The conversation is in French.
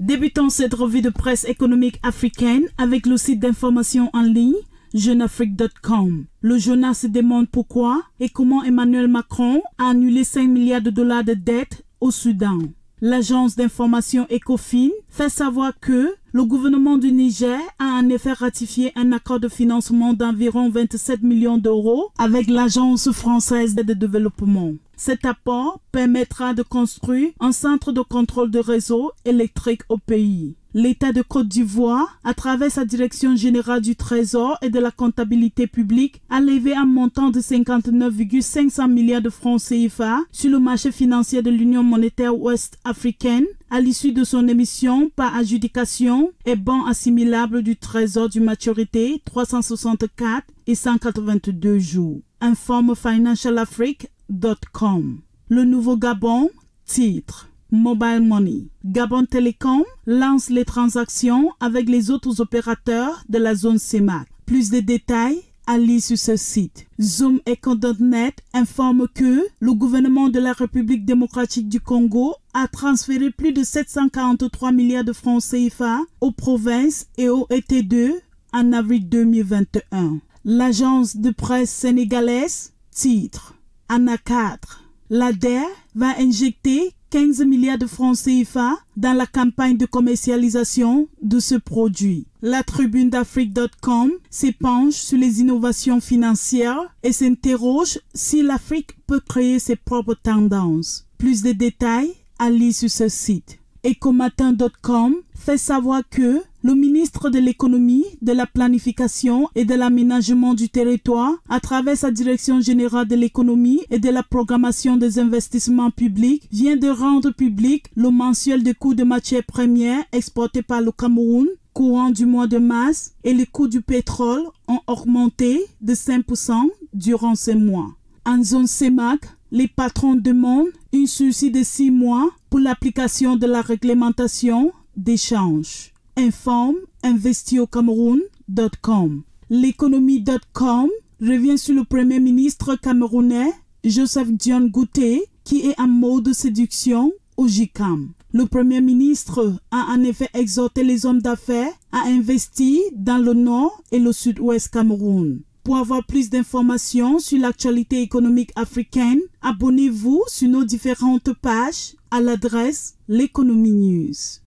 Débutons cette revue de presse économique africaine avec le site d'information en ligne JeuneAfrique.com. Le journal se demande pourquoi et comment Emmanuel Macron a annulé 5 milliards de dollars de dettes au Soudan. L'agence d'information Ecofin fait savoir que le gouvernement du Niger a en effet ratifié un accord de financement d'environ 27 millions d'euros avec l'Agence française de développement. Cet apport permettra de construire un centre de contrôle de réseau électrique au pays. L'État de Côte d'Ivoire, à travers sa direction générale du Trésor et de la comptabilité publique, a levé un montant de 59,500 milliards de francs CFA sur le marché financier de l'Union monétaire ouest-africaine à l'issue de son émission par adjudication et bons assimilables du Trésor du maturité 364 et 182 jours. Informe FinancialAfrique.com. Le nouveau Gabon, titre Mobile Money. Gabon Telecom lance les transactions avec les autres opérateurs de la zone CEMAC. Plus de détails à lire sur ce site. ZoomEco.net informe que le gouvernement de la République démocratique du Congo a transféré plus de 743 milliards de francs CFA aux provinces et au ET2 en avril 2021. L'agence de presse sénégalaise titre ANA 4. L'ADER va injecter 15 milliards de francs CFA dans la campagne de commercialisation de ce produit. La tribune d'Afrique.com s'épanche sur les innovations financières et s'interroge si l'Afrique peut créer ses propres tendances. Plus de détails à lire sur ce site. Ecomatin.com fait savoir que le ministre de l'économie, de la planification et de l'aménagement du territoire, à travers sa direction générale de l'économie et de la programmation des investissements publics, vient de rendre public le mensuel des coûts de matières premières exportés par le Cameroun courant du mois de mars, et les coûts du pétrole ont augmenté de 5% durant ces mois. En zone CEMAC, les patrons demandent une sursis de 6 mois pour l'application de la réglementation d'échange. Informe investiocameroun.com. L'économie.com revient sur le premier ministre camerounais Joseph Dion Gouté qui est en mode séduction au JICAM. Le premier ministre a en effet exhorté les hommes d'affaires à investir dans le nord et le sud-ouest Cameroun. Pour avoir plus d'informations sur l'actualité économique africaine, abonnez-vous sur nos différentes pages à l'adresse L'Economie News.